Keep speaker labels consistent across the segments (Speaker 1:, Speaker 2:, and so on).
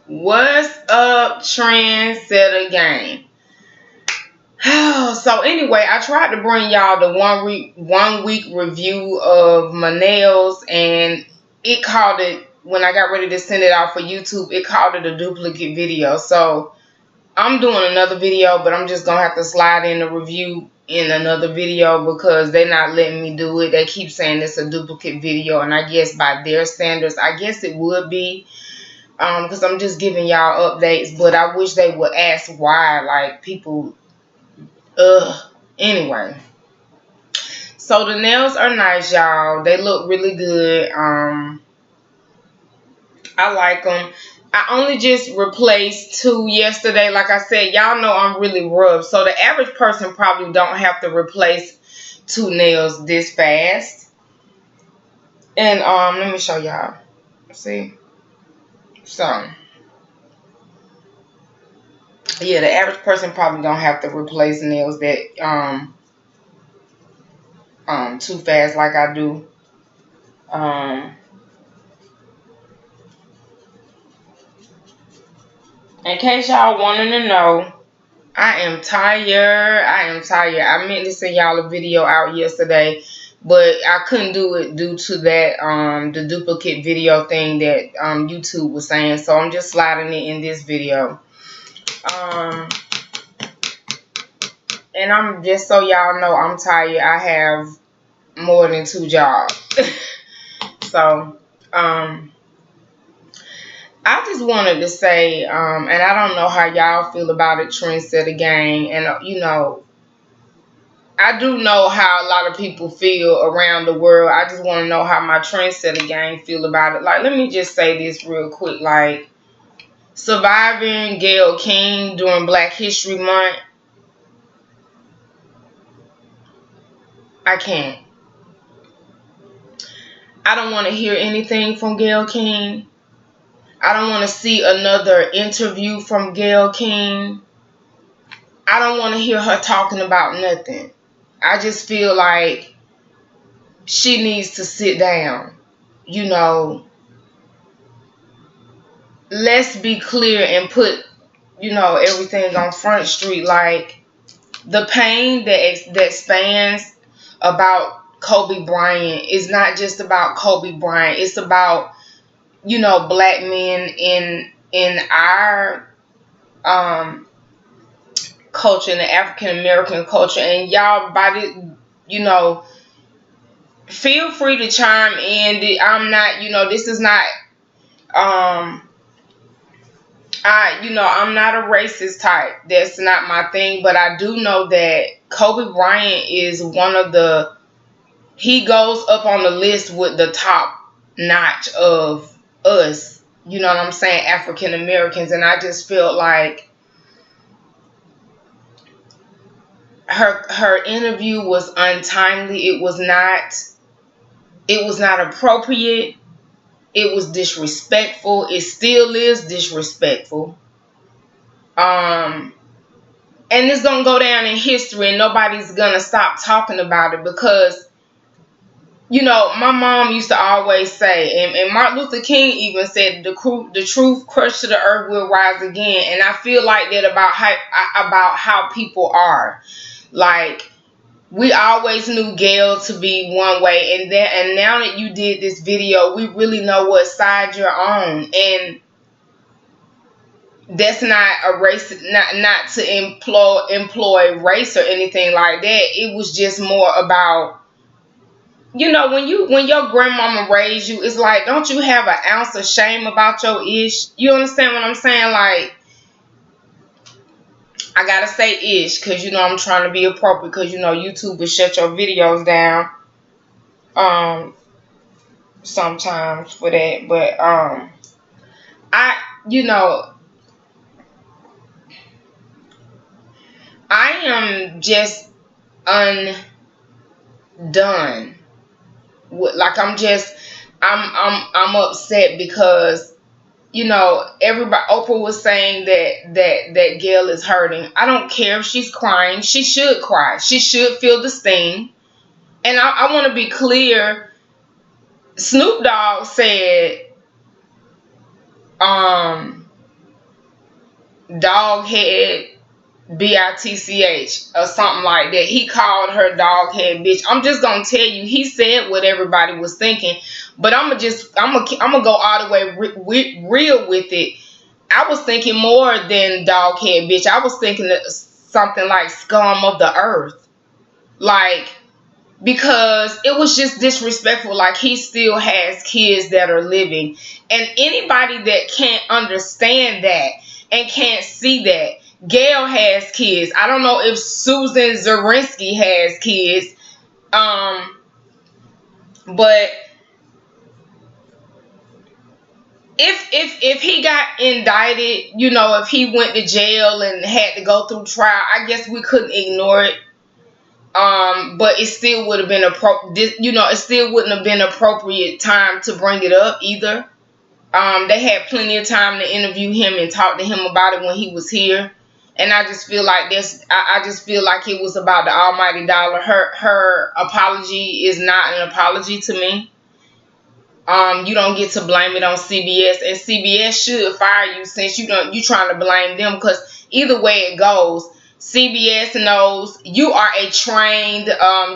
Speaker 1: What's up, trendsetter gang? So anyway, I tried to bring y'all the one week review of my nails, and it called it, when I got ready to send it out for YouTube, it called it a duplicate video. So I'm doing another video, but I'm just gonna have to slide in the review in another video because they're not letting me do it. They keep saying it's a duplicate video, and I guess by their standards, I guess it would be. Because I'm just giving y'all updates, but I wish they would ask why, like, people, anyway. So the nails are nice, y'all. They look really good. I like them. I only just replaced 2 yesterday. Like I said, y'all know I'm really rough, so the average person probably don't have to replace 2 nails this fast. And let me show y'all. See? So yeah, the average person probably don't have to replace nails that too fast like I do. In case y'all wanting to know, I am tired. I meant to send y'all a video out yesterday, but I couldn't do it due to that the duplicate video thing that YouTube was saying. So I'm just sliding it in this video. And I'm just, so y'all know, I'm tired. I have more than 2 jobs. So I just wanted to say, and I don't know how y'all feel about it, trendsetter gang, and I do know how a lot of people feel around the world. I just want to know how my trendsetter gang feel about it. Like, let me just say this real quick. Like, surviving Gayle King during Black History Month, I can't. I don't want to hear anything from Gayle King. I don't want to see another interview from Gayle King. I don't want to hear her talking about nothing. I just feel like she needs to sit down. Let's be clear and put, everything on Front Street. Like, the pain that spans about Kobe Bryant is not just about Kobe Bryant. It's about, black men in our culture, in the African American culture. And y'all, feel free to chime in. I'm not, this is not, I'm not a racist type. That's not my thing. But I do know that Kobe Bryant is he goes up on the list with the top notch of us, you know what I'm saying, African Americans. And I just felt like her interview was untimely. It was not appropriate. It was disrespectful. It still is disrespectful. And it's gonna go down in history, and nobody's gonna stop talking about it because, my mom used to always say, and Martin Luther King even said, the truth crushed to the earth will rise again. And I feel like that about how people are. Like, we always knew Gayle to be one way, and now that you did this video, we really know what side you're on. And that's not a race, not to employ race or anything like that. It was just more about, when your grandmama raised you, it's like, don't you have an ounce of shame about your ish? You understand what I'm saying? Like, I gotta say ish because I'm trying to be appropriate, because YouTube will shut your videos down sometimes for that. But I am just undone. Like, I'm upset because everybody, Oprah was saying that Gayle is hurting. I don't care if she's crying. She should cry. She should feel the sting. And I want to be clear. Snoop Dogg said doghead bitch or something like that. He called her doghead bitch. I'm just gonna tell you, he said what everybody was thinking, but I'm gonna go all the way real with it. I was thinking more than doghead bitch. I was thinking something like scum of the earth, like, because it was just disrespectful. Like, he still has kids that are living, and anybody that can't understand that and can't see that, Gayle has kids. I don't know if Susan Zirinsky has kids, but if he got indicted, if he went to jail and had to go through trial, I guess we couldn't ignore it. But it still would have been it still wouldn't have been appropriate time to bring it up either. They had plenty of time to interview him and talk to him about it when he was here. And I just feel like I just feel like it was about the almighty dollar. Her apology is not an apology to me. You don't get to blame it on CBS, and CBS should fire you since you trying to blame them, because either way it goes, CBS knows you are a trained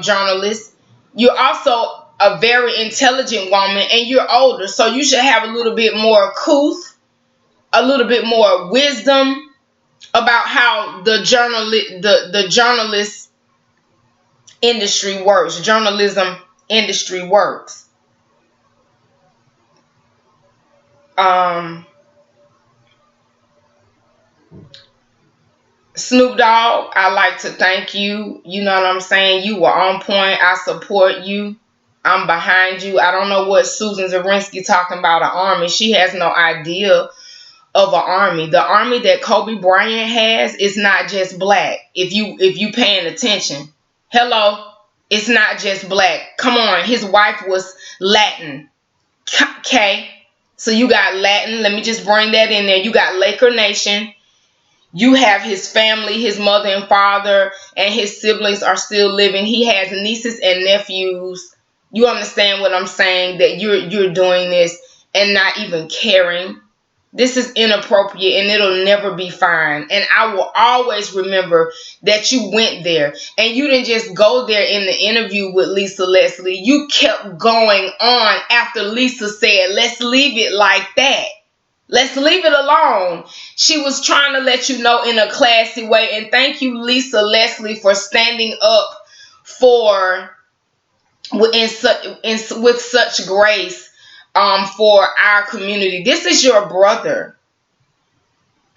Speaker 1: journalist. You're also a very intelligent woman, and you're older, so you should have a little bit more couth, a little bit more wisdom about how the journalist industry works, journalism industry works. Snoop Dogg, I like to thank you. You know what I'm saying? You were on point. I support you. I'm behind you. I don't know what Susan Zirinsky talking about, an army. She has no idea of an army. The army that Kobe Bryant has is not just black. If you paying attention. Hello? It's not just black. Come on. His wife was Latin. Okay? So you got Latin. Let me just bring that in there. You got Laker Nation. You have his family, his mother and father, and his siblings are still living. He has nieces and nephews. You understand what I'm saying? That you're doing this and not even caring. This is inappropriate, and it'll never be fine. And I will always remember that you went there, and you didn't just go there in the interview with Lisa Leslie. You kept going on after Lisa said, let's leave it like that. Let's leave it alone. She was trying to let you know in a classy way. And thank you, Lisa Leslie, for standing up with such grace for our community. This is your brother.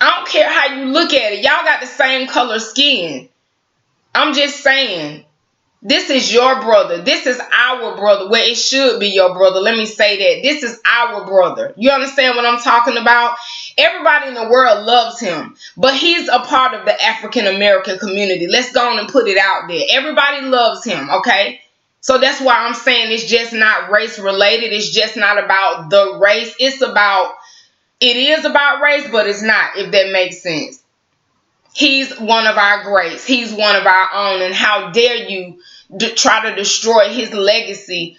Speaker 1: I don't care how you look at it. Y'all got the same color skin. I'm just saying. This is your brother. This is our brother. Well, it should be your brother. Let me say that. This is our brother. You understand what I'm talking about? Everybody in the world loves him, but he's a part of the African American community. Let's go on and put it out there. Everybody loves him, okay? So that's why I'm saying it's just not race related. It's just not about the race. It is about race, but it's not, if that makes sense. He's one of our greats. He's one of our own. And how dare you try to destroy his legacy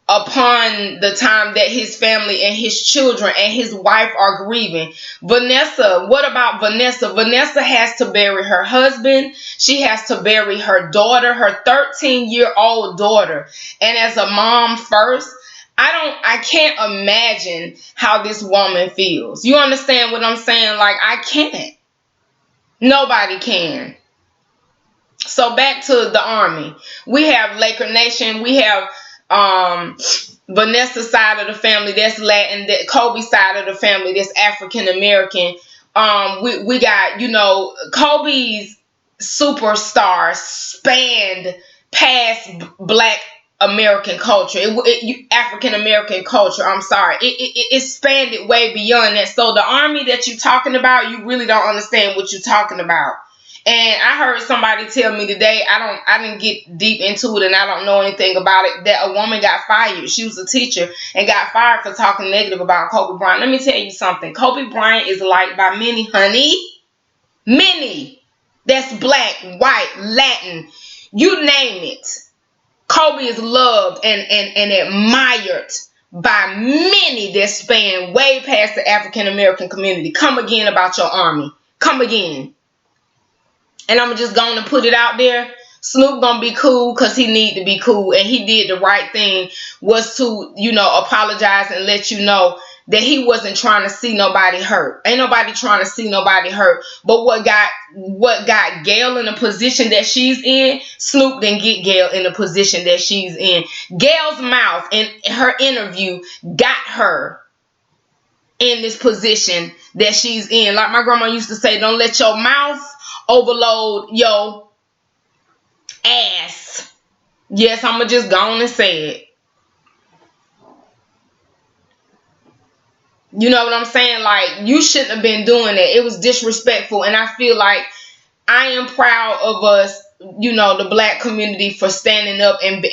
Speaker 1: upon the time that his family and his children and his wife are grieving. Vanessa, what about Vanessa? Vanessa has to bury her husband. She has to bury her daughter, her 13-year-old daughter. And as a mom first, I can't imagine how this woman feels. You understand what I'm saying? Like, I can't. Nobody can. So back to the army. We have Laker Nation. We have Vanessa's side of the family, that's Latin. That Kobe's side of the family, that's African American. We got, Kobe's superstars spanned past black American culture, African American culture. I'm sorry, it expanded way beyond that. So the army that you're talking about, you really don't understand what you're talking about. And I heard somebody tell me today, I didn't get deep into it, and I don't know anything about it, that a woman got fired. She was a teacher and got fired for talking negative about Kobe Bryant. Let me tell you something. Kobe Bryant is liked by many, honey. Many. That's black, white, Latin, you name it. Kobe is loved and admired by many that span way past the African American community. Come again about your army. come again. And I'm just going to put it out there. Snoop gonna be cool because he need to be cool, and he did the right thing, was to, apologize and let you know that he wasn't trying to see nobody hurt. Ain't nobody trying to see nobody hurt. But what got Gayle in the position that she's in, Snoop didn't get Gayle in the position that she's in. Gayle's mouth in her interview got her in this position that she's in. Like my grandma used to say, don't let your mouth overload your ass. Yes, I'ma just go on and say it. You know what I'm saying? Like, you shouldn't have been doing that. It was disrespectful, and I feel like I am proud of us, the black community, for standing up and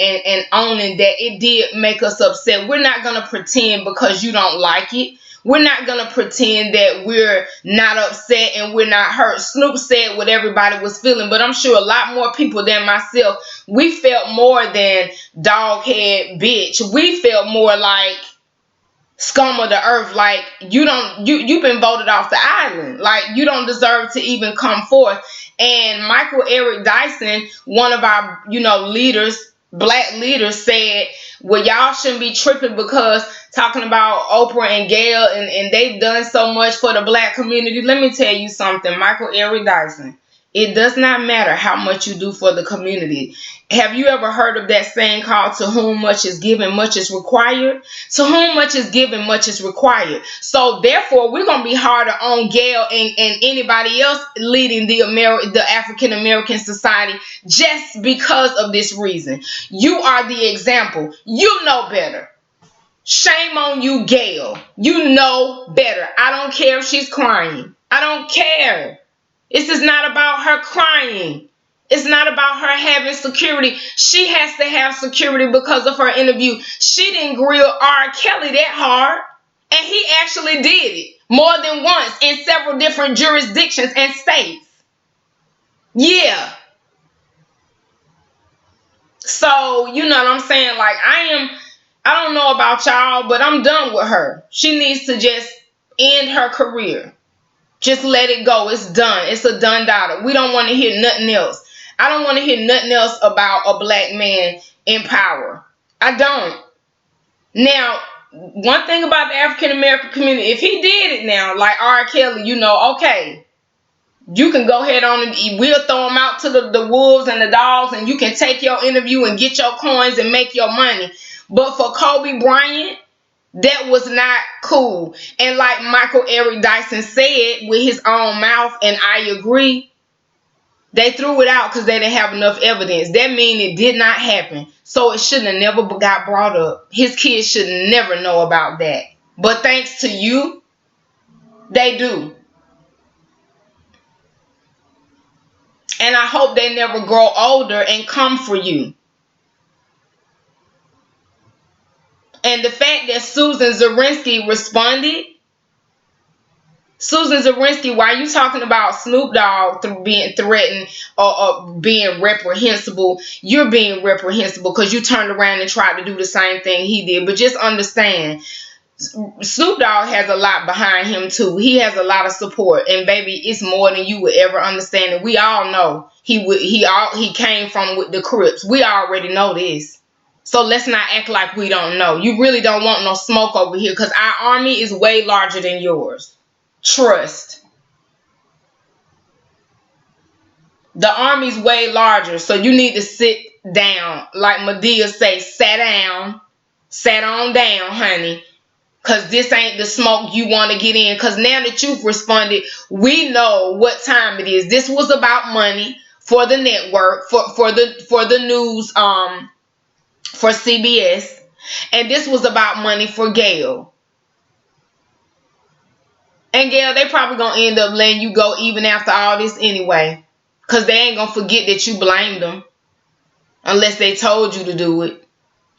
Speaker 1: owning that it did make us upset. We're not gonna pretend because you don't like it. We're not going to pretend that we're not upset and we're not hurt. Snoop said what everybody was feeling, but I'm sure a lot more people than myself, we felt more than doghead bitch. We felt more like scum of the earth. Like, you've been voted off the island. Like, you don't deserve to even come forth. And Michael Eric Dyson, one of our, leaders, black leaders, said, well, y'all shouldn't be tripping because talking about Oprah and Gayle and they've done so much for the black community. Let me tell you something, Michael Eric Dyson. It does not matter how much you do for the community. Have you ever heard of that saying called, to whom much is given, much is required? To whom much is given, much is required. So therefore, we're going to be harder on Gayle and anybody else leading the African American society just because of this reason. You are the example. You know better. Shame on you, Gayle. You know better. I don't care if she's crying. I don't care. This is not about her crying. It's not about her having security. She has to have security because of her interview. She didn't grill R. Kelly that hard. And he actually did it more than once in several different jurisdictions and states. Yeah. So, you know what I'm saying? Like, I don't know about y'all, but I'm done with her. She needs to just end her career. Just let it go. It's done. It's a done daughter. We don't want to hear nothing else. I don't want to hear nothing else about a black man in power. I don't. Now, one thing about the African American community, if he did it now, like R. Kelly, okay, you can go ahead on and we'll throw him out to the wolves and the dogs, and you can take your interview and get your coins and make your money. But for Kobe Bryant, that was not cool. And like Michael Eric Dyson said with his own mouth, and I agree, they threw it out because they didn't have enough evidence. That means it did not happen. So it shouldn't have never got brought up. His kids should never know about that. But thanks to you, they do. And I hope they never grow older and come for you. And the fact that Susan Zirinsky responded, Susan Zirinsky, why are you talking about Snoop Dogg being threatened or being reprehensible? You're being reprehensible because you turned around and tried to do the same thing he did. But just understand, Snoop Dogg has a lot behind him too. He has a lot of support, and baby, it's more than you would ever understand. And we all know he came from with the Crips. We already know this. So let's not act like we don't know. You really don't want no smoke over here because our army is way larger than yours. Trust. The army's way larger, so you need to sit down. Like Medea say, sat down. Sat on down, honey. Because this ain't the smoke you want to get in. Because now that you've responded, we know what time it is. This was about money for the network, for the news, for CBS, and this was about money for Gayle. And Gayle, they probably gonna end up letting you go even after all this anyway, because they ain't gonna forget that you blamed them unless they told you to do it.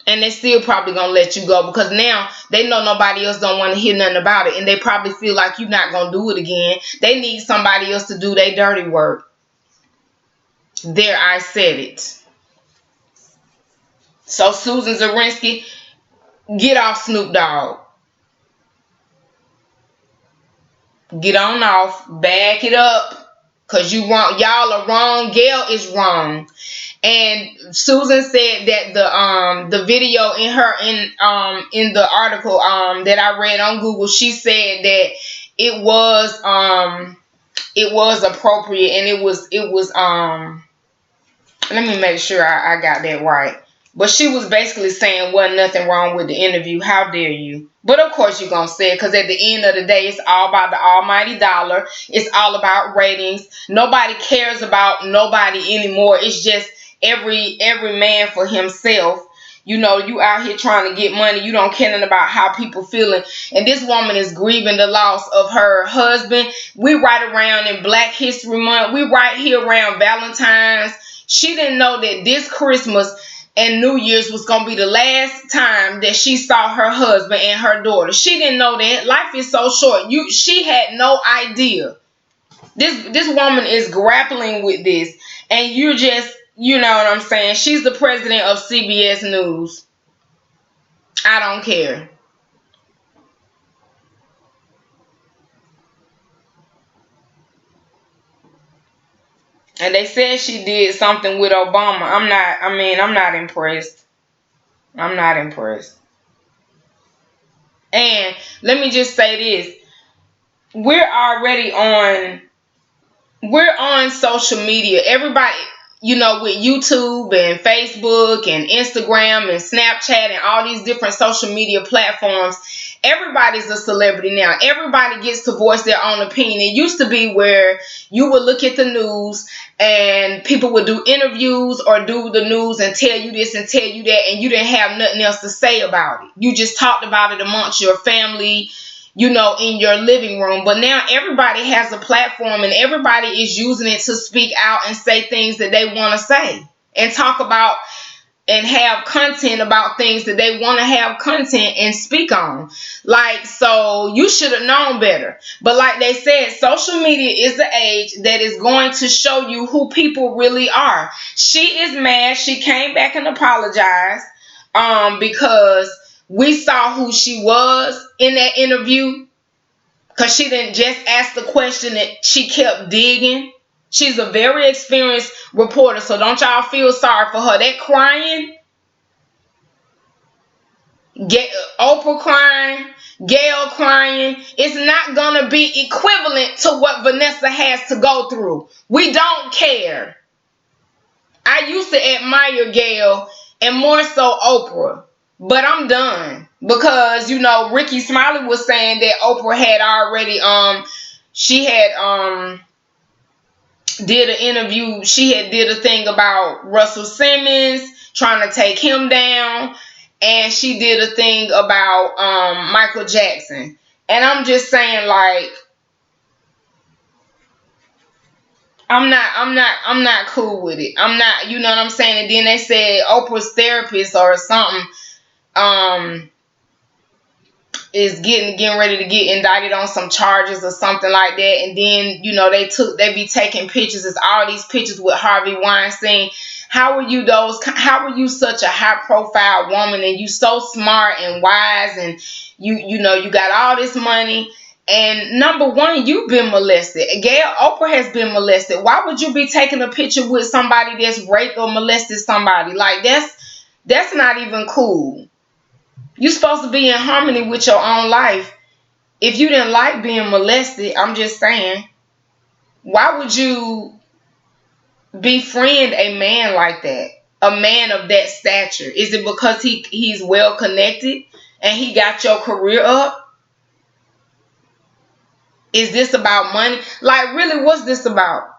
Speaker 1: And they still probably gonna let you go because now they know nobody else don't want to hear nothing about it, and they probably feel like you're not gonna do it again. They need somebody else to do their dirty work. There, I said it. So Susan Zirinsky, get off Snoop Dogg. Get on off. Back it up. Cause you wrong. Y'all are wrong. Gayle is wrong. And Susan said that the video in the article that I read on Google, she said that it was appropriate, and it was let me make sure I got that right. But she was basically saying wasn't nothing wrong with the interview. How dare you? But of course you're going to say it, because at the end of the day, it's all about the almighty dollar. It's all about ratings. Nobody cares about nobody anymore. It's just every man for himself. You know, you out here trying to get money. You don't care nothing about how people feeling. And this woman is grieving the loss of her husband. We right around in Black History Month. We right here around Valentine's. She didn't know that this Christmas and New Year's was going to be the last time that she saw her husband and her daughter. She didn't know that. Life is so short. She had no idea. This woman is grappling with this. And you just, you know what I'm saying? She's the president of CBS News. I don't care. And they said she did something with Obama. I'm not impressed. I'm not impressed. And let me just say this. We're on social media. Everybody, you know, with YouTube and Facebook and Instagram and Snapchat and all these different social media platforms, everybody's a celebrity now. Everybody gets to voice their own opinion. It used to be where you would look at the news and people would do interviews or do the news and tell you this and tell you that, and you didn't have nothing else to say about it. You just talked about it amongst your family, you know, in your living room. But now everybody has a platform, and everybody is using it to speak out and say things that they want to say and talk about and have content about things that they want to have content and speak on. Like, so you should have known better. But like they said, social media is the age that is going to show you who people really are. She is mad. She came back and apologized because we saw who she was in that interview, because she didn't just ask the question, that she kept digging. She's a very experienced reporter, so don't y'all feel sorry for her. That crying, Oprah crying, Gayle crying, it's not going to be equivalent to what Vanessa has to go through. We don't care. I used to admire Gayle and more so Oprah. But I'm done, because, you know, Ricky Smiley was saying that Oprah had already she had did an interview. She had did a thing about Russell Simmons trying to take him down, and she did a thing about Michael Jackson. And I'm just saying, like, I'm not cool with it. I'm not, you know what I'm saying? And then they said Oprah's therapist or something is getting ready to get indicted on some charges or something like that. And then, you know, they be taking pictures. It's all these pictures with Harvey Weinstein. How are you such a high profile woman, and you so smart and wise, and you know you got all this money, and number one, you've been molested. Oprah has been molested. Why would you be taking a picture with somebody that's raped or molested somebody? Like, that's not even cool. You're supposed to be in harmony with your own life. If you didn't like being molested, I'm just saying, why would you befriend a man like that? A man of that stature? Is it because he's well connected and he got your career up? Is this about money? Like, really, what's this about?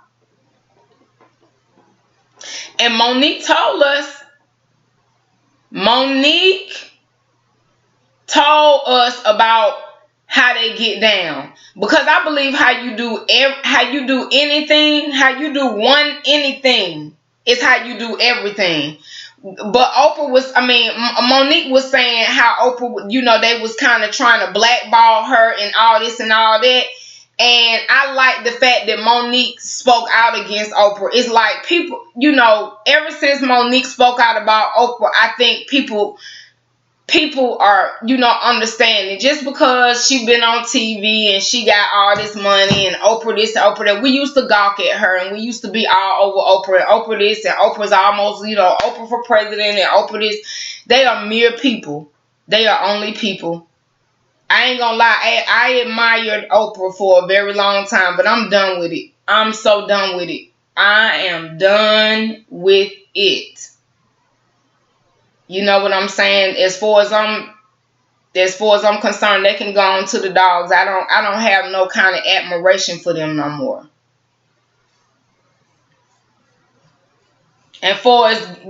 Speaker 1: And Monique told about how they get down, because I believe how you do anything is how you do everything. But Monique was saying how Oprah, you know, they was kind of trying to blackball her and all this and all that. And I like the fact that Monique spoke out against Oprah. It's like people, you know, ever since Monique spoke out about Oprah, I think people people are, understanding. Just because she been on TV and she got all this money and Oprah this and Oprah that, we used to gawk at her and we used to be all over Oprah and Oprah this and Oprah's almost, Oprah for president and Oprah this. They are mere people. They are only people. I ain't gonna lie, I admired Oprah for a very long time, but I'm done with it. I'm so done with it. I am done with it. You know what I'm saying? As far as I'm concerned, they can go on to the dogs. I don't have no kind of admiration for them no more. And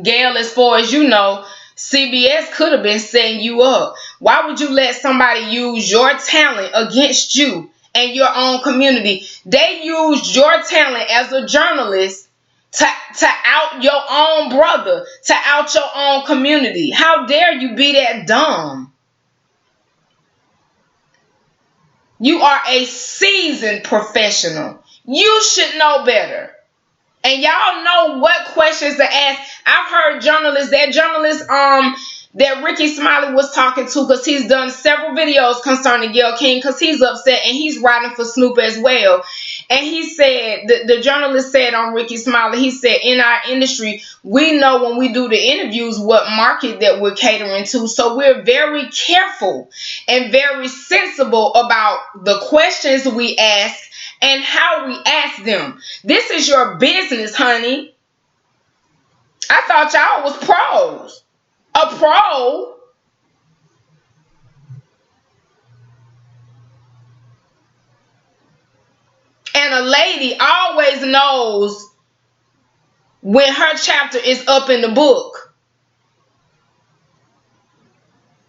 Speaker 1: Gayle, as far as you know, CBS could have been setting you up. Why would you let somebody use your talent against you and your own community? They used your talent as a journalist to out your own brother, to out your own community. How dare you be that dumb? You are a seasoned professional. You should know better. And y'all know what questions to ask. I've heard that Ricky Smiley was talking to, because he's done several videos concerning Gayle King, because he's upset and he's riding for Snoop as well. And he said, the journalist said on Ricky Smiley, he said, in our industry, we know when we do the interviews what market that we're catering to. So we're very careful and very sensible about the questions we ask and how we ask them. This is your business, honey. I thought y'all was pros. A pro? And a lady always knows when her chapter is up in the book.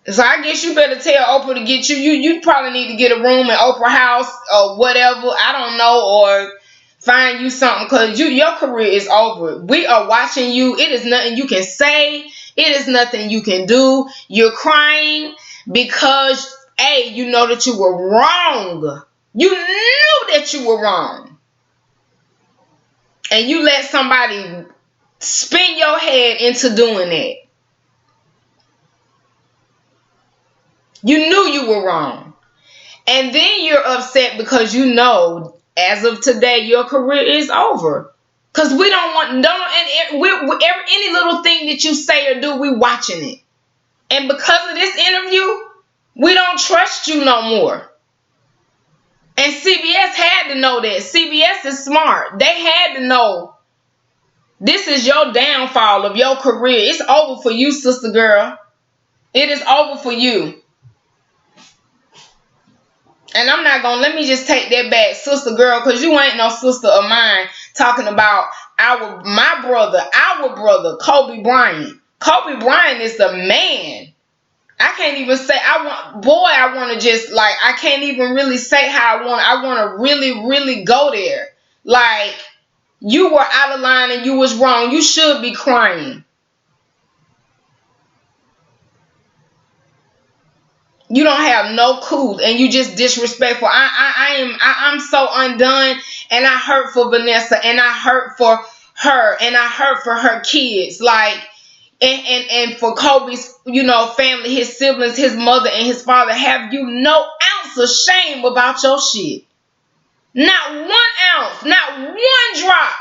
Speaker 1: So I guess you better tell Oprah to get you. You probably need to get a room in Oprah House or whatever. I don't know, or find you something, because your career is over. We are watching you. It is nothing you can say. It is nothing you can do. You're crying because, A, you know that you were wrong. You knew that you were wrong. And you let somebody spin your head into doing that. You knew you were wrong. And then you're upset because you know, as of today, your career is over. Because we don't want, any little thing that you say or do, we watching it. And because of this interview, we don't trust you no more. And CBS had to know that. CBS is smart. They had to know this is your downfall of your career. It's over for you, sister girl. It is over for you. And I'm not going to, let me just take that back, sister girl, because you ain't no sister of mine, talking about our brother, Kobe Bryant. Kobe Bryant is the man. I can't even say, I want to just, like, I can't even really say how I want to really, really go there. Like, you were out of line and you was wrong. You should be crying. You don't have no clue, and you just disrespectful. I'm so undone, and I hurt for Vanessa, and I hurt for her, and I hurt for her kids, like, and for Kobe's, family, his siblings, his mother, and his father. Have you no ounce of shame about your shit? Not 1 ounce, not 1 drop.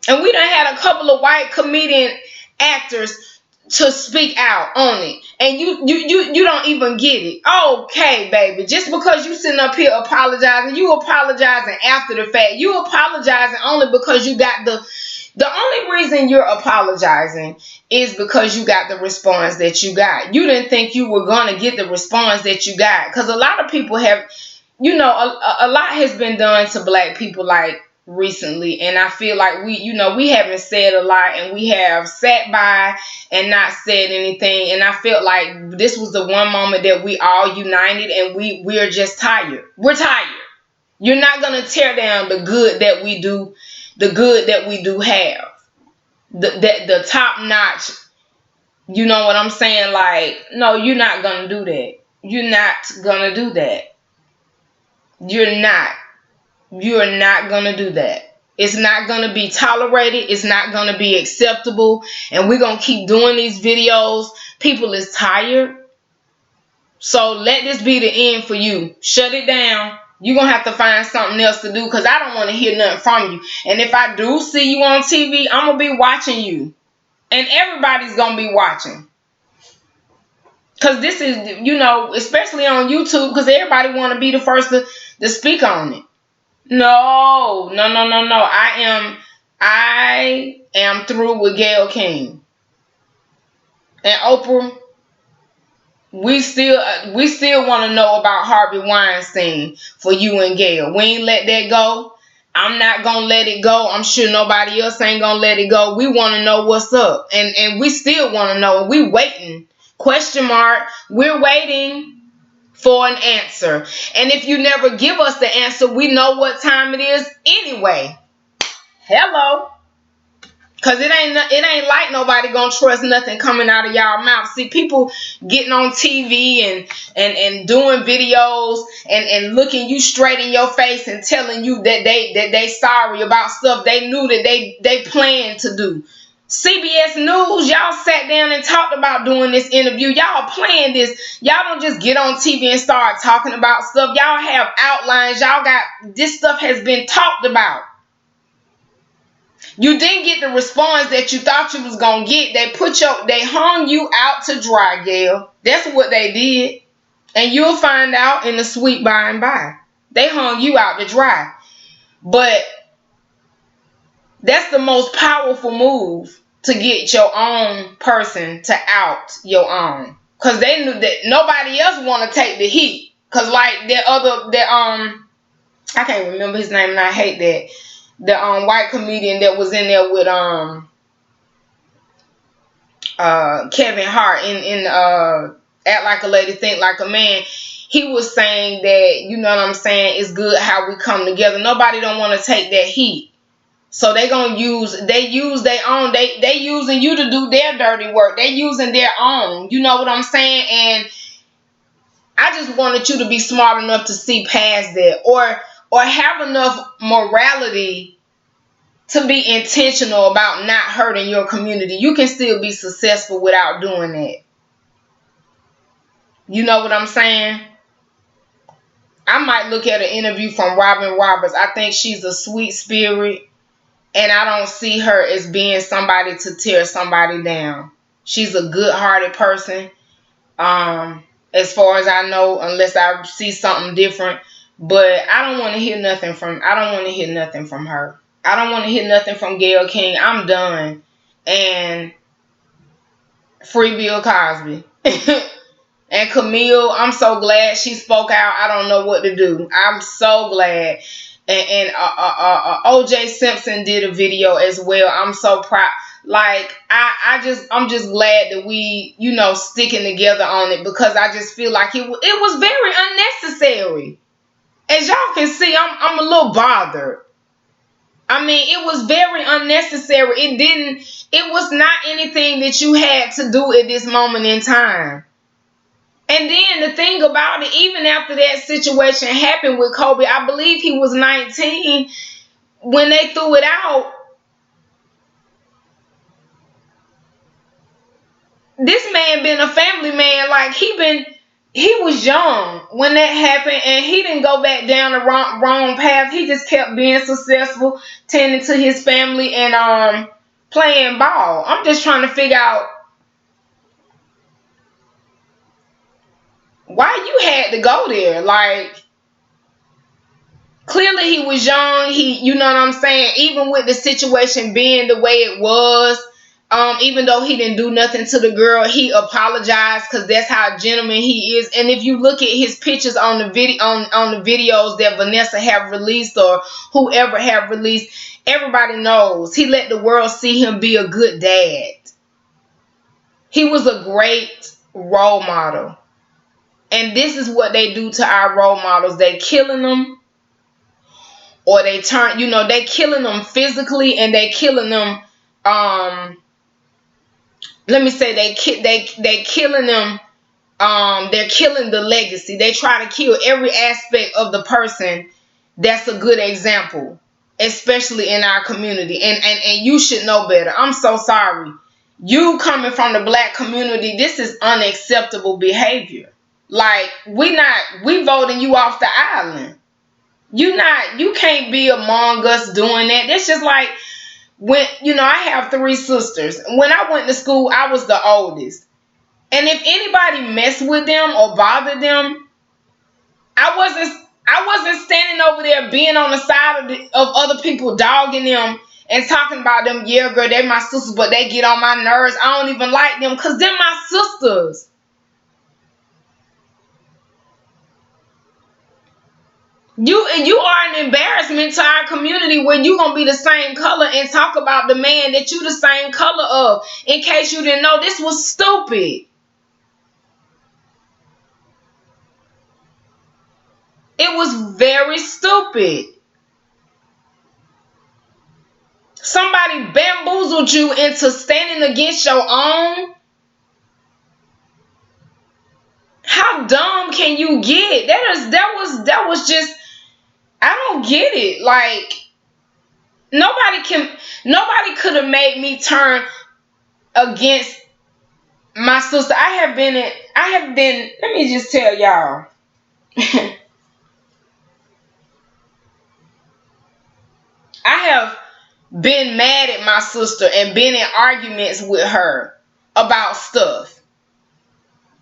Speaker 1: And we done had a couple of white comedian actors to speak out on it. And you don't even get it. Okay, baby. Just because you sitting up here apologizing, you apologizing after the fact. You apologizing only because you got the only reason you're apologizing is because you got the response that you got. You didn't think you were going to get the response that you got. Because a lot of people have, a lot has been done to black people, like, recently, and I feel like we haven't said a lot, and we have sat by and not said anything, and I felt like this was the one moment that we all united, and we're just tired. We're tired. You're not gonna tear down the good that we do, have, the top notch. You know what I'm saying? Like, no, you're not gonna do that. You're not gonna do that. You're not gonna do that. It's not going to be tolerated. It's not going to be acceptable. And we're going to keep doing these videos. People is tired. So let this be the end for you. Shut it down. You're going to have to find something else to do, because I don't want to hear nothing from you. And if I do see you on TV, I'm going to be watching you. And everybody's going to be watching. Because this is, you know, especially on YouTube, because everybody want to be the first to speak on it. No. I am through with Gayle King. And Oprah, we still want to know about Harvey Weinstein for you and Gayle. We ain't let that go. I'm not going to let it go. I'm sure nobody else ain't going to let it go. We want to know what's up. And we still want to know. We waiting. Question mark. We're waiting for an answer. And if you never give us the answer, we know what time it is anyway. Hello. Because it ain't like nobody gonna trust nothing coming out of y'all mouth. See, people getting on TV and doing videos and looking you straight in your face and telling you that they sorry about stuff they knew that they planned to do. CBS News, y'all sat down and talked about doing this interview. Y'all planned this. Y'all don't just get on TV and start talking about stuff. Y'all have outlines. Y'all got, this stuff has been talked about. You didn't get the response that you thought you was gonna get. They hung you out to dry, Gayle. That's what they did. And you'll find out in the sweet by and by. They hung you out to dry. But that's the most powerful move, to get your own person to out your own. Because they knew that nobody else want to take the heat. Because like I can't remember his name and I hate that. The white comedian that was in there with Kevin Hart in Act Like a Lady, Think Like a Man. He was saying that, you know what I'm saying, it's good how we come together. Nobody don't want to take that heat. So they use their own. They using you to do their dirty work. They using their own. You know what I'm saying? And I just wanted you to be smart enough to see past that, or have enough morality to be intentional about not hurting your community. You can still be successful without doing that. You know what I'm saying? I might look at an interview from Robin Roberts. I think she's a sweet spirit. And I don't see her as being somebody to tear somebody down. She's a good-hearted person, as far as I know, unless I see something different. But I don't want to hear nothing from her. I don't want to hear nothing from Gayle King. I'm done. And free Bill Cosby. And Camille, I'm so glad she spoke out. I don't know what to do. I'm so glad. And OJ Simpson did a video as well. I'm so proud. Like, I'm just glad that we, you know, sticking together on it, because I just feel like it was very unnecessary. As y'all can see, I'm a little bothered. I mean, it was very unnecessary. It was not anything that you had to do at this moment in time. And then the thing about it, even after that situation happened with Kobe, I believe he was 19 when they threw it out. This man been a family man. Like, he was young when that happened, and he didn't go back down the wrong path. He just kept being successful, tending to his family, and playing ball. I'm just trying to figure out why you had to go there. Like, clearly he was young. You know what I'm saying? Even with the situation being the way it was, even though he didn't do nothing to the girl, he apologized, because that's how gentleman he is. And if you look at his pictures on the video, on the videos that Vanessa have released, or whoever have released, everybody knows he let the world see him be a good dad. He was a great role model. And this is what they do to our role models. They killing them, or they killing them physically, and they killing them. Let me say they killing them. They're killing the legacy. They try to kill every aspect of the person that's a good example. especially in our community. And you should know better. I'm so sorry. You coming from the black community, this is unacceptable behavior. Like, we voting you off the island. You can't be among us doing that. That's just like when, I have 3 sisters. When I went to school, I was the oldest. And if anybody messed with them or bothered them, I wasn't standing over there being on the side of other people, dogging them and talking about them. Yeah, girl, they my sisters, but they get on my nerves. I don't even like them because they're my sisters. You are an embarrassment to our community when you gonna be the same color and talk about the man that you the same color of. In case you didn't know, this was stupid. It was very stupid. Somebody bamboozled you into standing against your own. How dumb can you get? That was just, I don't get it. Like, nobody could have made me turn against my sister. I have been, let me just tell y'all. I have been mad at my sister and been in arguments with her about stuff.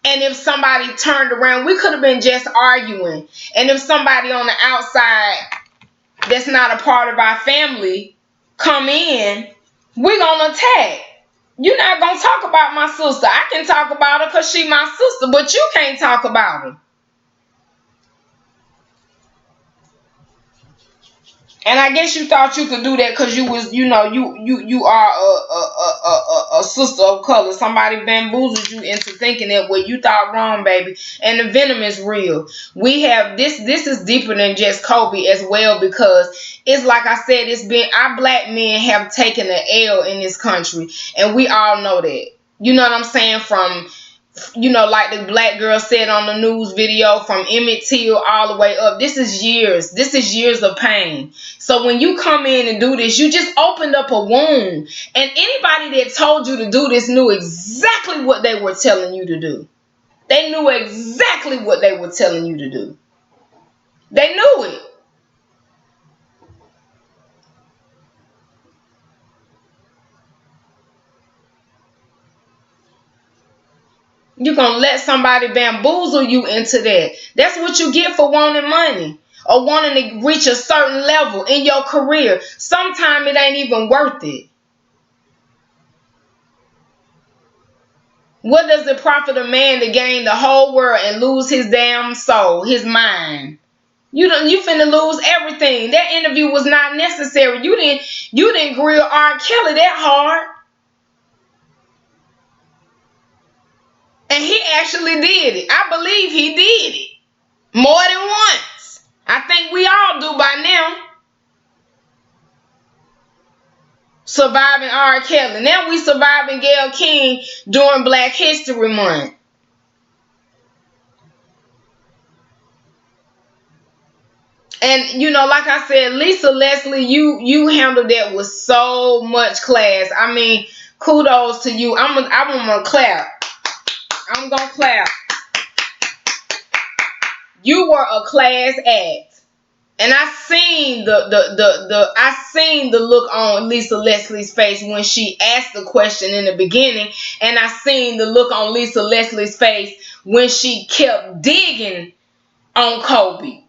Speaker 1: And if somebody turned around, we could have been just arguing. And if somebody on the outside that's not a part of our family come in, we're going to attack. You're not going to talk about my sister. I can talk about her because she's my sister, but you can't talk about her. And I guess you thought you could do that because you was, you are a sister of color. Somebody bamboozled you into thinking that what you thought wrong, baby. And the venom is real. We have this is deeper than just Kobe as well, because it's like I said, our black men have taken an L in this country, and we all know that. You know what I'm saying? From, like the black girl said on the news video, from Emmett Till all the way up. This is years. This is years of pain. So when you come in and do this, you just opened up a wound. And anybody that told you to do this knew exactly what they were telling you to do. They knew exactly what they were telling you to do. They knew it. You're going to let somebody bamboozle you into that. That's what you get for wanting money or wanting to reach a certain level in your career. Sometimes it ain't even worth it. What does it profit a man to gain the whole world and lose his damn soul, his mind? You finna lose everything. That interview was not necessary. You didn't grill R. Kelly that hard. And he actually did it. I believe he did it. More than once. I think we all do by now. Surviving R. Kelly. Now we surviving Gayle King during Black History Month. And like I said, Lisa Leslie, you handled that with so much class. I mean, kudos to you. I'm gonna clap. I'm gonna clap. You were a class act, and I seen the look on Lisa Leslie's face when she asked the question in the beginning, and I seen the look on Lisa Leslie's face when she kept digging on Kobe.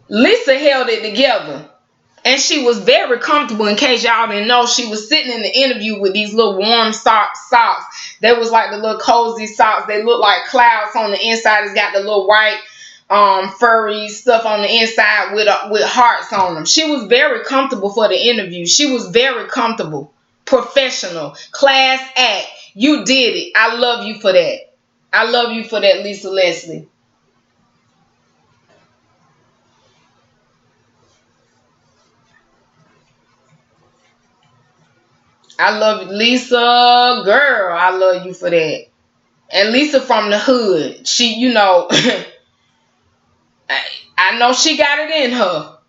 Speaker 1: Lisa held it together. And she was very comfortable. In case y'all didn't know, she was sitting in the interview with these little warm socks. They was like the little cozy socks. They look like clouds on the inside. It's got the little white furry stuff on the inside with hearts on them. She was very comfortable for the interview. She was very comfortable. Professional. Class act. You did it. I love you for that. I love you for that, Lisa Leslie. I love you, Lisa, girl. I love you for that. And Lisa from the hood. She, I know she got it in her.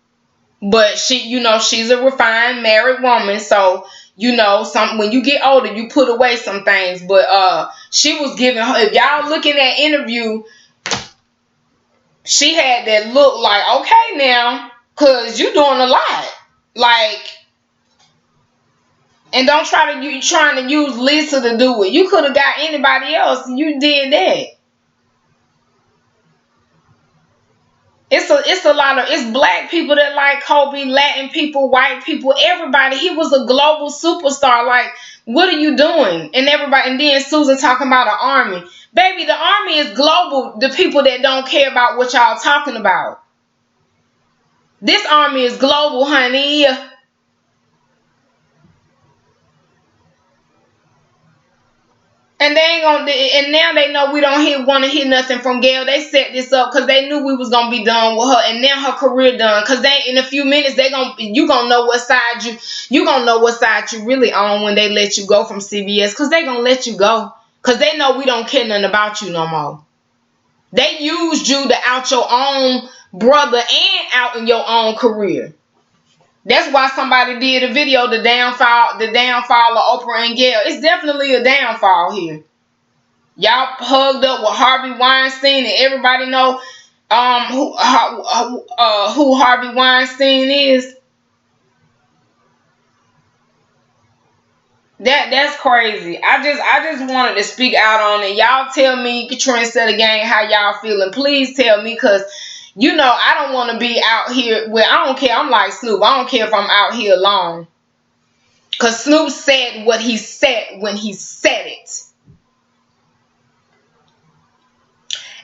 Speaker 1: But she's a refined married woman, so when you get older, you put away some things. But she was giving her. If y'all looking at interview, she had that look like, okay now, cause you doing a lot, like, and don't trying to use Lisa to do it. You could have got anybody else. You did that. It's a lot of, it's black people that like Kobe, Latin people, white people, everybody. He was a global superstar. Like, what are you doing? And everybody, and then Susan talking about an army. Baby, the army is global. The people that don't care about what y'all talking about. This army is global, honey. And they ain't gonna. And now they know we don't want to hear nothing from Gayle. They set this up because they knew we was gonna be done with her, and now her career done. Because they, in a few minutes, you gonna know what side you gonna know what side you really on when they let you go from CBS. Because they gonna let you go. Because they know we don't care nothing about you no more. They used you to out your own brother and out in your own career. That's why somebody did a video, the downfall of Oprah and Gayle. It's definitely a downfall here. Y'all hugged up with Harvey Weinstein, and everybody know who Harvey Weinstein is. That's crazy. I just wanted to speak out on it. Y'all tell me, Trendsetter Gang, how y'all feeling. Please tell me, because I don't want to be out here. Well, I don't care. I'm like Snoop. I don't care if I'm out here alone. Because Snoop said what he said when he said it.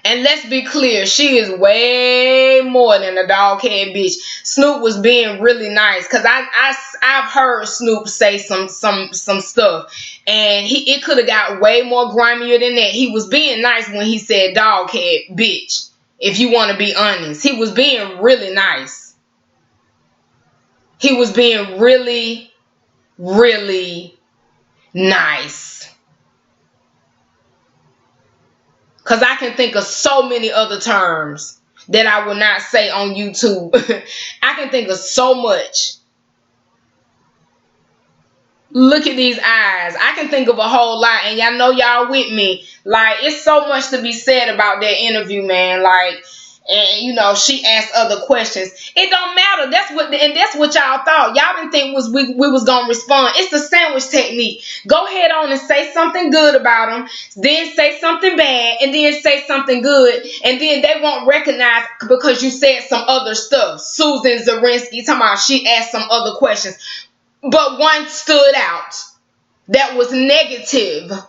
Speaker 1: And let's be clear, she is way more than a dog-head bitch. Snoop was being really nice, because I've heard Snoop say some stuff, and it could have got way more grimier than that. He was being nice when he said dog-head bitch. If you want to be honest, he was being really nice. He was being really, really nice. Because I can think of so many other terms that I will not say on YouTube. I can think of so much. Look at these eyes. I can think of a whole lot. And y'all know y'all with me. Like, it's so much to be said about that interview, man. Like, and she asked other questions. It don't matter. That's what y'all thought. Y'all didn't think we was gonna respond. It's the sandwich technique. Go ahead on and say something good about them, then say something bad, and then say something good, and then they won't recognize because you said some other stuff. Susan Zarinsky talking about she asked some other questions, but one stood out that was negatory,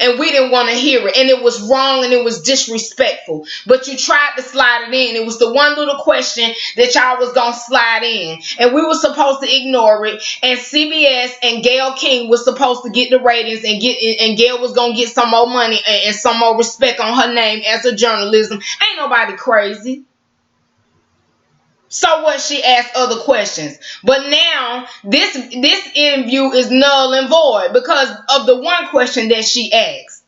Speaker 1: and we didn't want to hear it, and it was wrong, and it was disrespectful, but you tried to slide it in. It was the one little question that y'all was gonna slide in, and we were supposed to ignore it, and CBS and Gayle King was supposed to get the ratings, and Gayle was gonna get some more money and some more respect on her name as a journalism. Ain't nobody crazy. So what? She asked other questions. But now this interview is null and void because of the one question that she asked.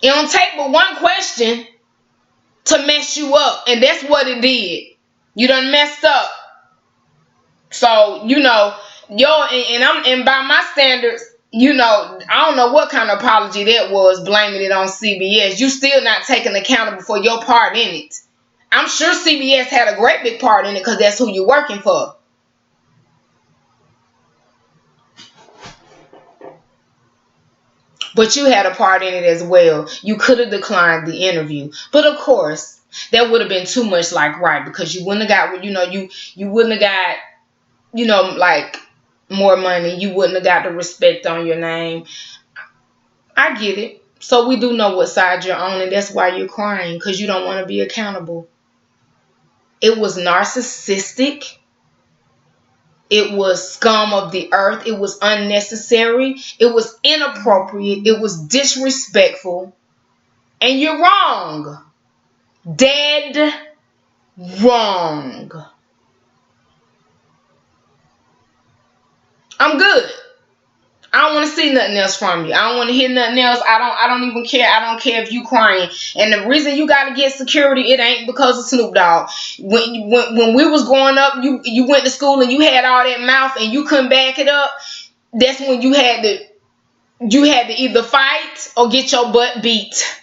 Speaker 1: It don't take but one question to mess you up, and that's what it did. You done messed up. So and by my standards, I don't know what kind of apology that was, blaming it on CBS. You still not taking accountable for your part in it. I'm sure CBS had a great big part in it because that's who you're working for. But you had a part in it as well. You could have declined the interview. But of course, that would have been too much like right, because you wouldn't have got, you wouldn't have got, like more money. You wouldn't have got the respect on your name. I get it. So we do know what side you're on, and that's why you're crying, because you don't want to be accountable. It was narcissistic. It was scum of the earth. It was unnecessary. It was inappropriate. It was disrespectful. And you're wrong. Dead wrong. I'm good. I don't want to see see nothing else from you. I don't want to hear nothing else. I don't even care. I don't care if you crying. And the reason you got to get security, it ain't because of Snoop Dogg. When we was growing up, you went to school and you had all that mouth and you couldn't back it up. That's when you had to either fight or get your butt beat.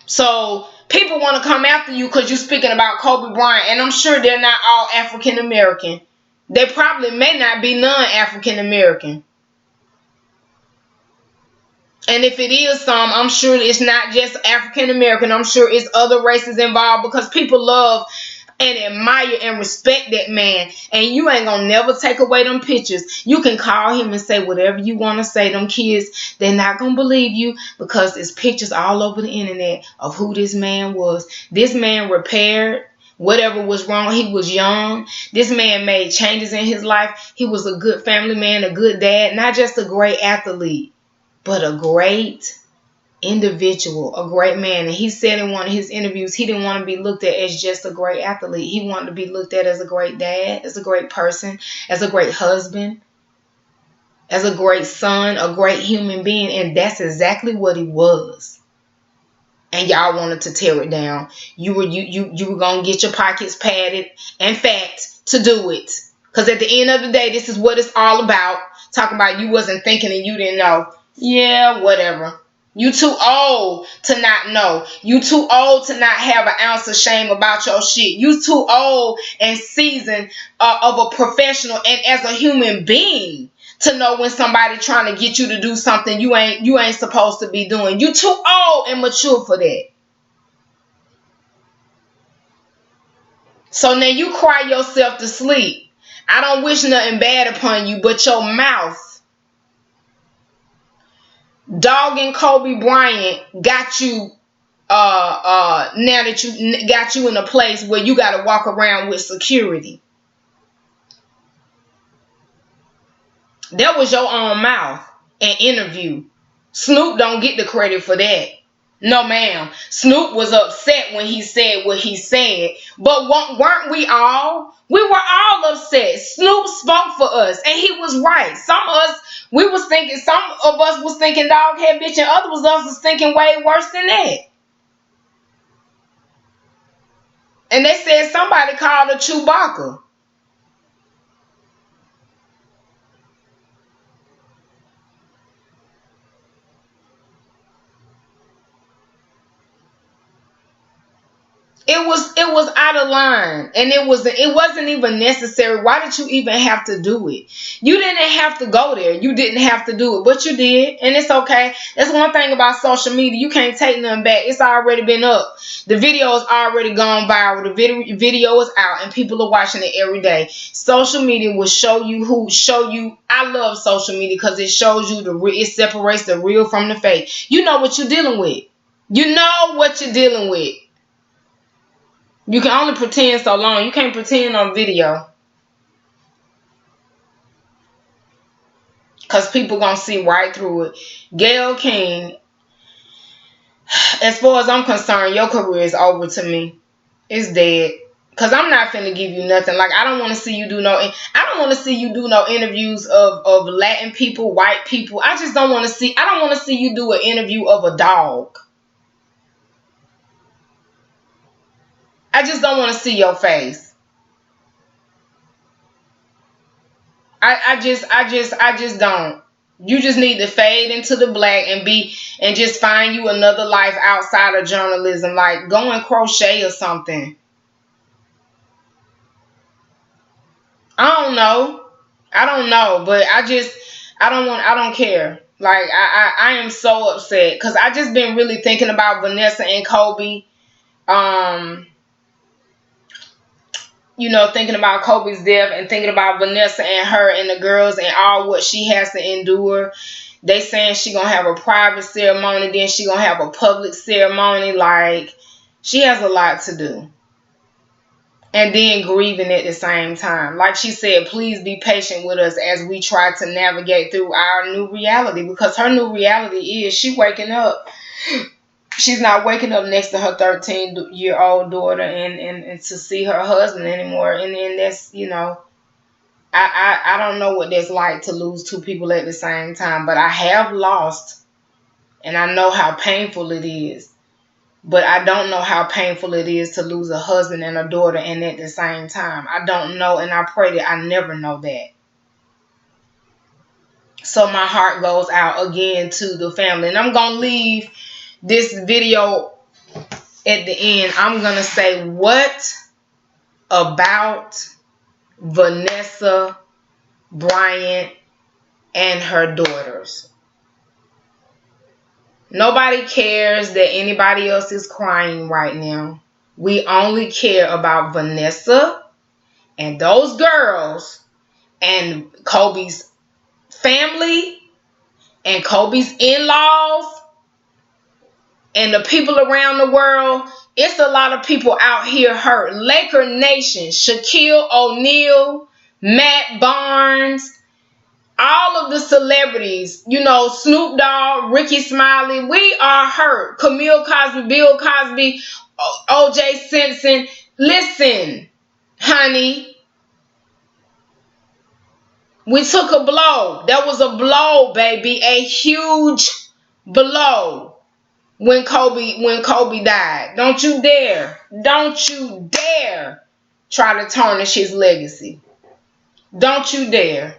Speaker 1: So people want to come after you because you're speaking about Kobe Bryant, and I'm sure they're not all African American. They probably may not be non-African American. And if it is some, I'm sure it's not just African American. I'm sure it's other races involved, because people love and admire and respect that man. And you ain't gonna never take away them pictures. You can call him and say whatever you want to say. Them kids, they're not gonna believe you, because it's pictures all over the internet of who this man was. This man repaired whatever was wrong. He was young. This man made changes in his life. He was a good family man, a good dad, not just a great athlete, but a great individual, a great man. And he said in one of his interviews, he didn't want to be looked at as just a great athlete. He wanted to be looked at as a great dad, as a great person, as a great husband, as a great son, a great human being. And that's exactly what he was. And y'all wanted to tear it down. You were gonna get your pockets padded and fat to do it. Because at the end of the day, this is what it's all about. Talking about you wasn't thinking and you didn't know. Yeah, whatever. You too old to not know. You too old to not have an ounce of shame about your shit. You too old and seasoned of a professional and as a human being to know when somebody trying to get you to do something you ain't supposed to be doing. You too old and mature for that. So now you cry yourself to sleep. I don't wish nothing bad upon you, but your mouth dogging Kobe Bryant got you now that you got you in a place where you got to walk around with security. That was your own mouth and interview. Snoop don't get the credit for that. No, ma'am. Snoop was upset when he said what he said. But weren't we all? We were all upset. Snoop spoke for us, and he was right. Some of us was thinking dog head bitch, and others of us was thinking way worse than that. And they said somebody called a Chewbacca. It was out of line, and it wasn't even necessary. Why did you even have to do it? You didn't have to go there. You didn't have to do it, but you did, and it's okay. That's one thing about social media. You can't take nothing back. It's already been up. The video is already gone viral. The video is out, and people are watching it every day. Social media will show you. I love social media because it shows you it separates the real from the fake. You know what you're dealing with. You know what you're dealing with. You can only pretend so long. You can't pretend on video. Because people going to see right through it. Gayle King, as far as I'm concerned, your career is over to me. It's dead. Because I'm not finna give you nothing. Like, I don't want to see you do no interviews of Latin people, white people. I don't want to see you do an interview of a dog. I just don't want to see your face. I just don't. You just need to fade into the black and just find you another life outside of journalism. Like, go and crochet or something. I don't know, but I don't care. Like, I am so upset because I just been really thinking about Vanessa and Kobe. Thinking about Kobe's death and thinking about Vanessa and her and the girls and all what she has to endure. They saying she gonna have a private ceremony, then she gonna have a public ceremony. Like, she has a lot to do. And then grieving at the same time. Like she said, please be patient with us as we try to navigate through our new reality. Because her new reality is she waking up. She's not waking up next to her 13-year-old daughter and to see her husband anymore. And then that's, I don't know what it's like to lose two people at the same time, but I have lost, and I know how painful it is. But I don't know how painful it is to lose a husband and a daughter and at the same time. I don't know, and I pray that I never know that. So my heart goes out again to the family. And I'm going to leave this video at the end. I'm going to say, what about Vanessa Bryant and her daughters? Nobody cares that anybody else is crying right now. We only care about Vanessa and those girls and Kobe's family and Kobe's in-laws and the people around the world. It's a lot of people out here hurt. Laker Nation, Shaquille O'Neal, Matt Barnes, all of the celebrities, Snoop Dogg, Ricky Smiley, we are hurt. Camille Cosby, Bill Cosby, O.J. Simpson. Listen, honey, we took a blow. That was a blow, baby, a huge blow when Kobe died. Don't you dare try to tarnish his legacy. Don't you dare.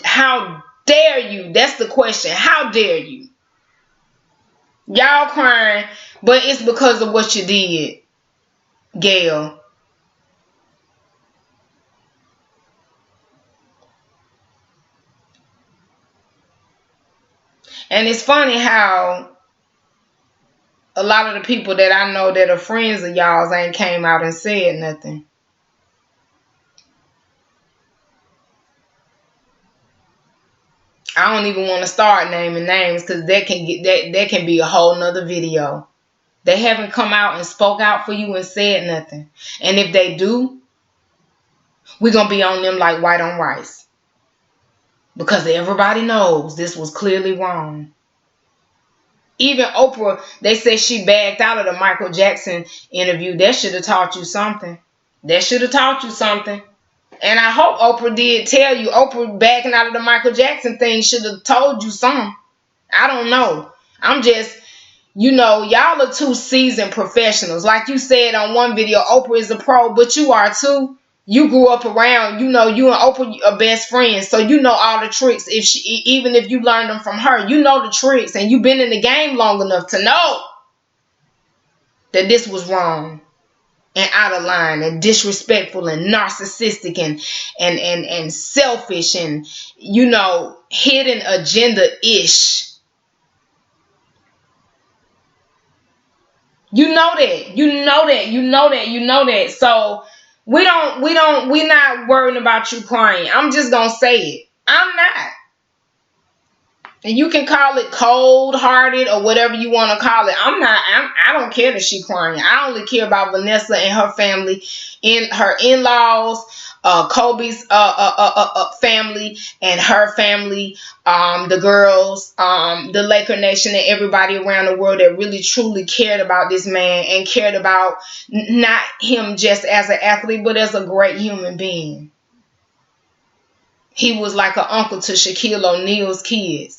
Speaker 1: How dare you? That's the question. How dare you? Y'all crying, but it's because of what you did, Gayle. And it's funny how a lot of the people that I know that are friends of y'all's ain't came out and said nothing. I don't even want to start naming names because that can be a whole nother video. They haven't come out and spoke out for you and said nothing. And if they do, we're going to be on them like white on rice. Because everybody knows this was clearly wrong. Even Oprah, they say she backed out of the Michael Jackson interview. That should have taught you something. And I hope Oprah did tell you. Oprah backing out of the Michael Jackson thing should have told you something. I don't know. I'm just, y'all are two seasoned professionals. Like you said on one video, Oprah is a pro, but you are too. You grew up around, you and Oprah are best friends, so you know all the tricks. Even if you learned them from her, you know the tricks, and you've been in the game long enough to know that this was wrong and out of line and disrespectful and narcissistic and selfish and hidden agenda-ish. You know that. So we're not worrying about you crying. I'm just gonna say it. I'm not. And you can call it cold-hearted or whatever you want to call it. I don't care that she crying. I only care about Vanessa and her family, her in-laws, Kobe's family and her family, the girls, the Laker Nation, and everybody around the world that really truly cared about this man and cared about not him just as an athlete, but as a great human being. He was like an uncle to Shaquille O'Neal's kids.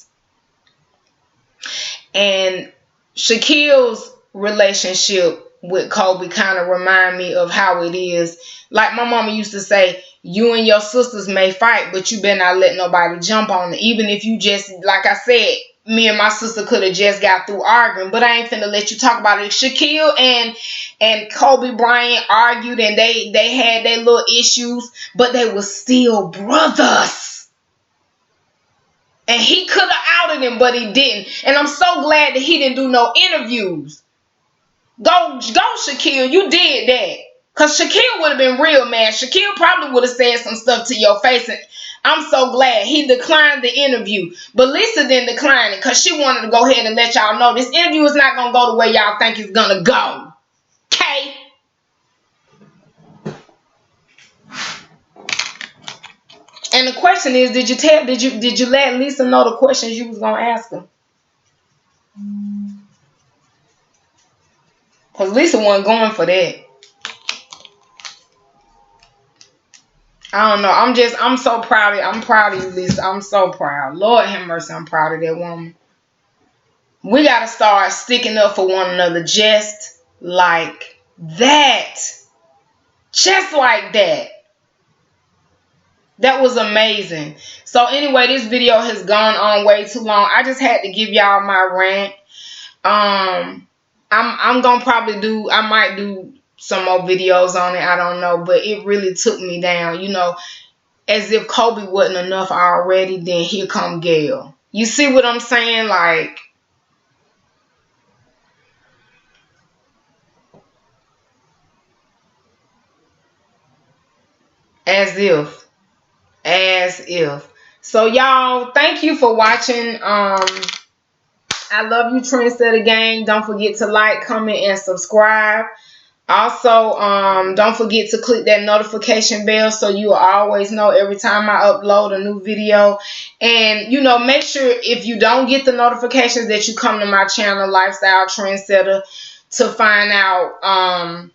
Speaker 1: And Shaquille's relationship with Kobe kind of remind me of how it is. Like my mama used to say, you and your sisters may fight, but you better not let nobody jump on it. Even if you just, like I said, me and my sister could have just got through arguing, but I ain't finna let you talk about it. Shaquille and Kobe Bryant argued, and they had their little issues, but they were still brothers. And he could have outed him, but he didn't. And I'm so glad that he didn't do no interviews. Go, Shaquille. You did that. Because Shaquille would have been real mad. Shaquille probably would have said some stuff to your face. And I'm so glad he declined the interview. But Lisa didn't decline it because she wanted to go ahead and let y'all know this interview is not going to go the way y'all think it's going to go. Okay? And the question is, did you let Lisa know the questions you was gonna ask her? Because Lisa wasn't going for that. I don't know. I'm so proud of, I'm proud of you, Lisa. I'm so proud. Lord have mercy, I'm proud of that woman. We got to start sticking up for one another just like that. Just like that. That was amazing. So anyway, this video has gone on way too long. I just had to give y'all my rant. I'm gonna probably I might do some more videos on it. I don't know, but it really took me down. You know, as if Kobe wasn't enough already, then here come Gayle. You see what I'm saying? Like, as if. As if. So y'all, thank you for watching. I love you, Trendsetter Gang. Don't forget to like, comment, and subscribe. Also, don't forget to click that notification bell so you will always know every time I upload a new video. And, you know, make sure if you don't get the notifications that you come to my channel, Lifestyle Trendsetter, to find out,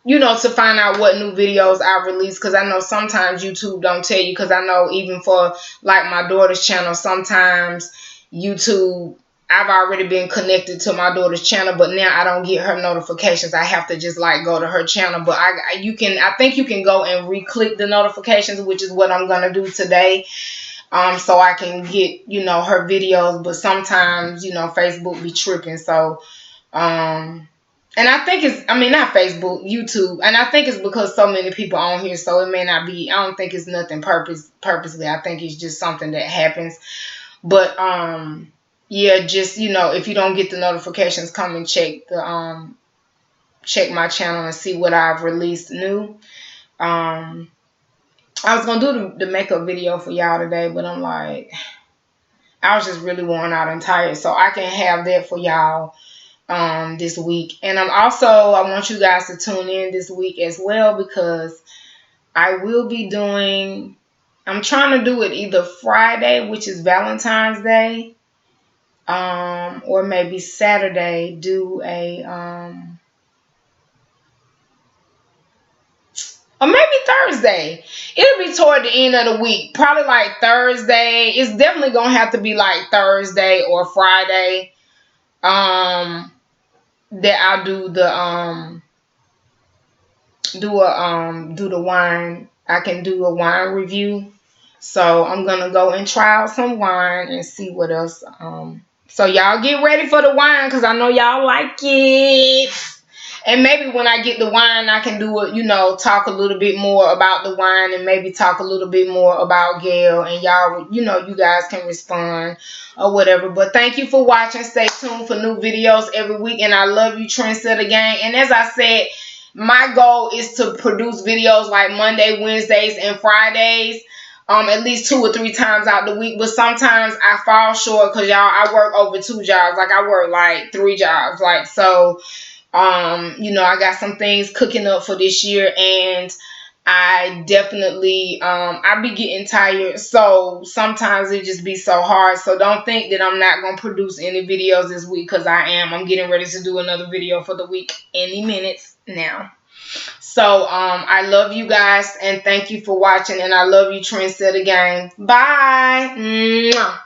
Speaker 1: you know, to find out what new videos I release, because I know sometimes YouTube don't tell you, because I know even for like my daughter's channel, sometimes YouTube, I've already been connected to my daughter's channel, but now I don't get her notifications. I have to just like go to her channel, but I think you can go and re-click the notifications, which is what I'm gonna do today, so I can get, you know, her videos. But sometimes, you know, Facebook be tripping, so and I think it's, I mean, not Facebook, YouTube. And I think it's because so many people on here, so it may not be, I don't think it's nothing purposely. I think it's just something that happens. But, yeah, just, you know, if you don't get the notifications, come and check the, check my channel and see what I've released new. I was going to do the makeup video for y'all today, but I'm like, I was just really worn out and tired. So I can have that for y'all this week. And I want you guys to tune in this week as well, because I will be doing, I'm trying to do it either Friday, which is Valentine's Day, or maybe Saturday, do a or maybe Thursday. It'll be toward the end of the week, probably like Thursday. It's definitely gonna have to be like Thursday or Friday, that I'll do the do the wine. I can do a wine review. So I'm gonna go and try out some wine and see what else. So y'all get ready for the wine, because I know y'all like it. And maybe when I get the wine, I can do it, you know, talk a little bit more about the wine, and maybe talk a little bit more about Gayle, and y'all, you know, you guys can respond or whatever. But thank you for watching. Stay tuned for new videos every week, and I love you, Trendsetter Gang. And as I said, my goal is to produce videos like Monday, Wednesdays, and Fridays, at least 2 or 3 times out the week. But sometimes I fall short, because y'all, I work over 2 jobs. Like, I work like 3 jobs. Like, so you know, I got some things cooking up for this year, and I definitely, I be getting tired, so sometimes it just be so hard. So don't think that I'm not going to produce any videos this week, because I am. I'm getting ready to do another video for the week any minutes now. So, I love you guys, and thank you for watching, and I love you, Trendsetter Gang. Bye. Mwah.